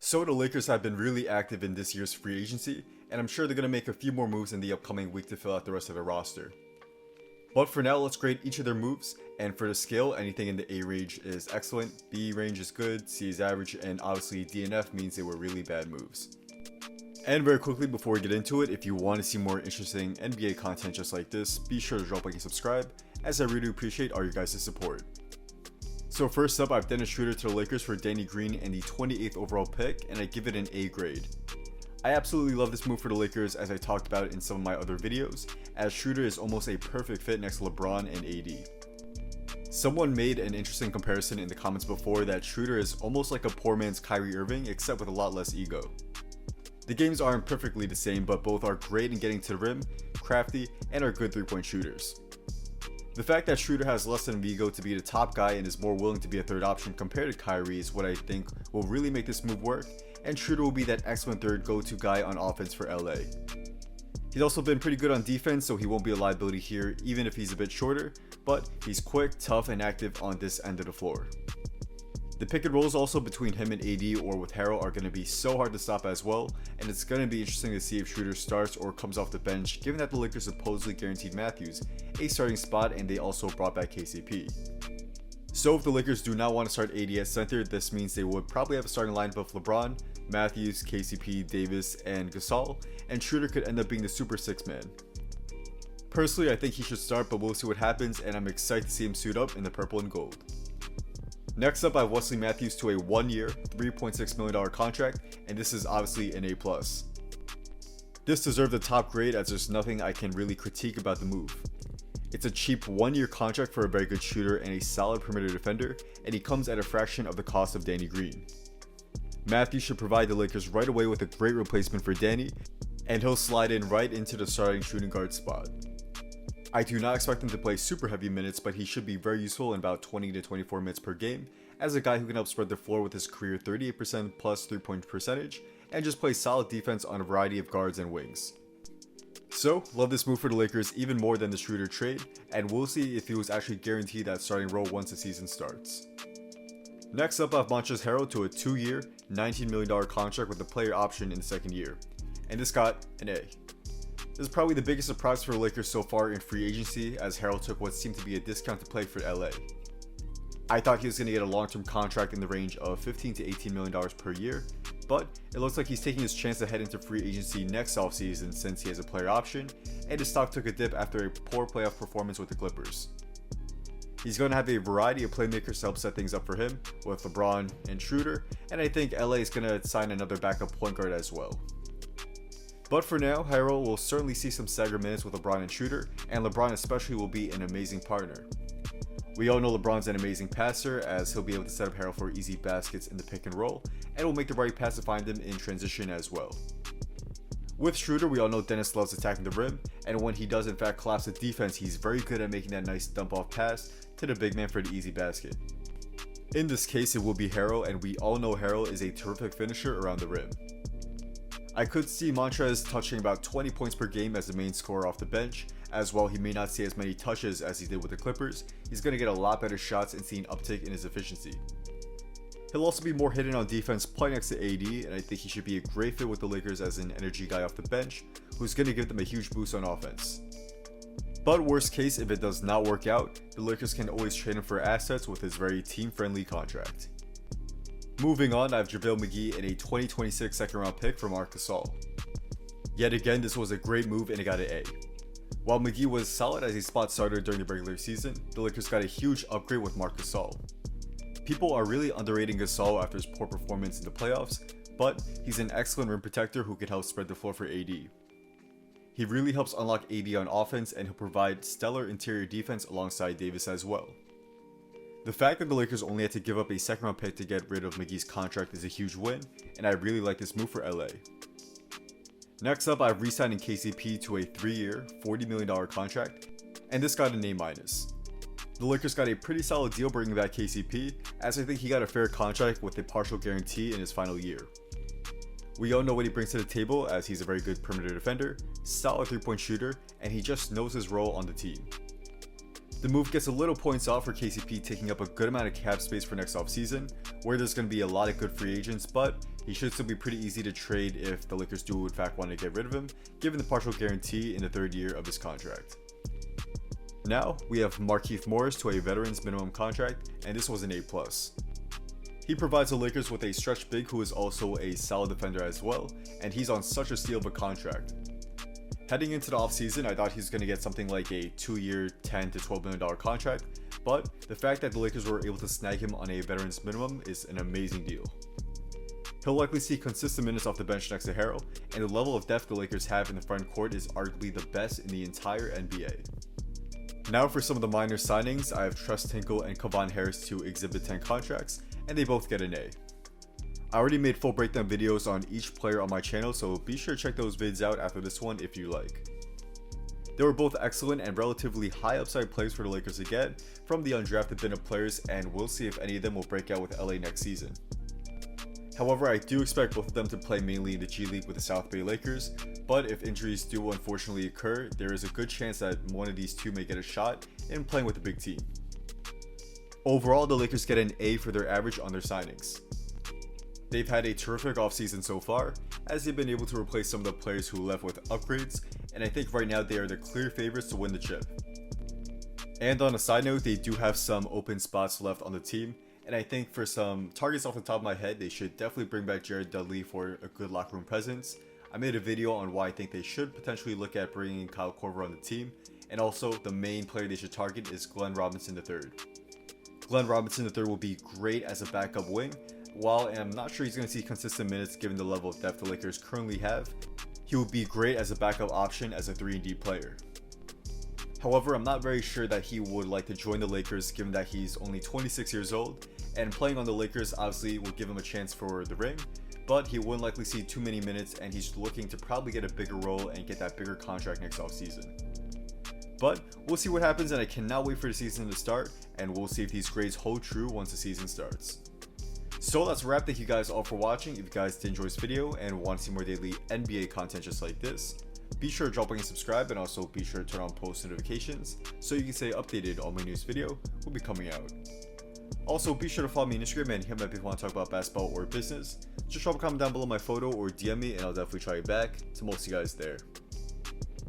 So the Lakers have been really active in this year's free agency, and I'm sure they're going to make a few more moves in the upcoming week to fill out the rest of their roster. But for now, let's grade each of their moves, and for the scale, anything in the A range is excellent, B range is good, C is average, and obviously D and F means they were really bad moves. And very quickly before we get into it, if you want to see more interesting NBA content just like this, be sure to drop a like and subscribe, as I really appreciate all your guys' support. So first up, I've done a shooter to the Lakers for Danny Green and the 28th overall pick, and I give it an A grade. I absolutely love this move for the Lakers, as I talked about in some of my other videos, as Schroeder is almost a perfect fit next to LeBron and AD. Someone made an interesting comparison in the comments before that Schroeder is almost like a poor man's Kyrie Irving, except with a lot less ego. The games aren't perfectly the same, but both are great in getting to the rim, crafty, and are good 3-point shooters. The fact that Schroeder has less than an ego to be the top guy and is more willing to be a third option compared to Kyrie is what I think will really make this move work, and Schroeder will be that excellent third go-to guy on offense for LA. He's also been pretty good on defense, so he won't be a liability here even if he's a bit shorter, but he's quick, tough, and active on this end of the floor. The pick and rolls also between him and AD or with Harrell are going to be so hard to stop as well, and it's going to be interesting to see if Schroeder starts or comes off the bench, given that the Lakers supposedly guaranteed Matthews a starting spot and they also brought back KCP. So if the Lakers do not want to start AD at center, this means they would probably have a starting lineup of LeBron, Matthews, KCP, Davis, and Gasol, and Schroeder could end up being the super six man. Personally, I think he should start, but we'll see what happens, and I'm excited to see him suit up in the purple and gold. Next up, I have Wesley Matthews to a 1-year, $3.6 million contract, and this is obviously an A+. This deserved a top grade, as there's nothing I can really critique about the move. It's a cheap 1-year contract for a very good shooter and a solid perimeter defender, and he comes at a fraction of the cost of Danny Green. Matthews should provide the Lakers right away with a great replacement for Danny, and he'll slide in right into the starting shooting guard spot. I do not expect him to play super heavy minutes, but he should be very useful in about 20 to 24 minutes per game, as a guy who can help spread the floor with his career 38% plus 3-point percentage, and just play solid defense on a variety of guards and wings. So, love this move for the Lakers even more than the Schroeder trade, and we'll see if he was actually guaranteed that starting role once the season starts. Next up, I have Montrezl Harrel to a 2-year, $19 million contract with a player option in the second year, and this got an A. This is probably the biggest surprise for the Lakers so far in free agency, as Harrell took what seemed to be a discount to play for LA. I thought he was going to get a long-term contract in the range of $15 to $18 million per year, but it looks like he's taking his chance to head into free agency next offseason since he has a player option, and his stock took a dip after a poor playoff performance with the Clippers. He's going to have a variety of playmakers to help set things up for him, with LeBron and Schroeder, and I think LA is going to sign another backup point guard as well. But for now, Harrell will certainly see some staggered minutes with LeBron and Schroeder, and LeBron especially will be an amazing partner. We all know LeBron's an amazing passer, as he'll be able to set up Harrell for easy baskets in the pick and roll, and will make the right pass to find him in transition as well. With Schroeder, we all know Dennis loves attacking the rim, and when he does in fact collapse the defense, he's very good at making that nice dump off pass to the big man for the easy basket. In this case, it will be Harrell, and we all know Harrell is a terrific finisher around the rim. I could see Montrezl touching about 20 points per game as the main scorer off the bench, as while he may not see as many touches as he did with the Clippers, he's going to get a lot better shots and see an uptick in his efficiency. He'll also be more hidden on defense playing next to AD, and I think he should be a great fit with the Lakers as an energy guy off the bench, who's going to give them a huge boost on offense. But worst case, if it does not work out, the Lakers can always trade him for assets with his very team-friendly contract. Moving on, I have JaVale McGee in a 2026 second round pick for Marc Gasol. Yet again, this was a great move and it got an A. While McGee was solid as a spot starter during the regular season, the Lakers got a huge upgrade with Marc Gasol. People are really underrating Gasol after his poor performance in the playoffs, but he's an excellent rim protector who can help spread the floor for AD. He really helps unlock AD on offense, and he'll provide stellar interior defense alongside Davis as well. The fact that the Lakers only had to give up a second round pick to get rid of McGee's contract is a huge win, and I really like this move for LA. Next up, I've re-signing KCP to a 3-year, $40 million contract, and this got an A-. The Lakers got a pretty solid deal bringing back KCP, as I think he got a fair contract with a partial guarantee in his final year. We all know what he brings to the table, as he's a very good perimeter defender, solid 3-point shooter, and he just knows his role on the team. The move gets a little points off for KCP taking up a good amount of cap space for next offseason, where there's going to be a lot of good free agents, but He should still be pretty easy to trade if the Lakers do in fact want to get rid of him, given the partial guarantee in the third year of his contract. Now, we have Markieff Morris to a veteran's minimum contract, and this was an A+. He provides the Lakers with a stretch big who is also a solid defender as well, and he's on such a steal of a contract. Heading into the offseason, I thought he was going to get something like a 2-year, $10 to $12 million contract, but the fact that the Lakers were able to snag him on a veteran's minimum is an amazing deal. He'll likely see consistent minutes off the bench next to Harrell, and the level of depth the Lakers have in the front court is arguably the best in the entire NBA. Now for some of the minor signings, I have Trust Tinkle and Kevon Harris to Exhibit 10 contracts, and they both get an A. I already made full breakdown videos on each player on my channel, so be sure to check those vids out after this one if you like. They were both excellent and relatively high upside players for the Lakers to get from the undrafted bin of players, and we'll see if any of them will break out with LA next season. However, I do expect both of them to play mainly in the G League with the South Bay Lakers, but if injuries do unfortunately occur, there is a good chance that one of these two may get a shot in playing with a big team. Overall, the Lakers get an A for their average on their signings. They've had a terrific offseason so far, as they've been able to replace some of the players who left with upgrades, and I think right now they are the clear favorites to win the chip. And on a side note, they do have some open spots left on the team, and I think for some targets off the top of my head, they should definitely bring back Jared Dudley for a good locker room presence. I made a video on why I think they should potentially look at bringing Kyle Korver on the team, and also the main player they should target is Glenn Robinson III. Glenn Robinson III will be great as a backup wing. While I'm not sure he's going to see consistent minutes given the level of depth the Lakers currently have, he will be great as a backup option as a 3-and-D player. However, I'm not very sure that he would like to join the Lakers given that he's only 26 years old, and playing on the Lakers obviously will give him a chance for the ring, but he wouldn't likely see too many minutes, and he's looking to probably get a bigger role and get that bigger contract next offseason. But we'll see what happens, and I cannot wait for the season to start, and we'll see if these grades hold true once the season starts. So that's a wrap. Thank you guys all for watching. If you guys did enjoy this video and want to see more daily NBA content just like this, be sure to drop a like and subscribe, and also be sure to turn on post notifications so you can stay updated on my newest video will be coming out. Also, be sure to follow me on Instagram and hit me up if you want to talk about basketball or business. Just drop a comment down below my photo or DM me and I'll definitely try to get back to most of you guys there.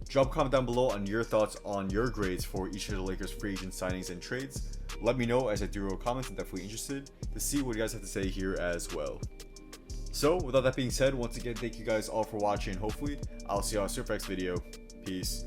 Drop a comment down below on your thoughts on your grades for each of the Lakers free agent signings and trades. Let me know, as I do read comments. I'm definitely interested to see what you guys have to say here as well. So with all that being said, once again, thank you guys all for watching. Hopefully I'll see you all in the next video. Peace.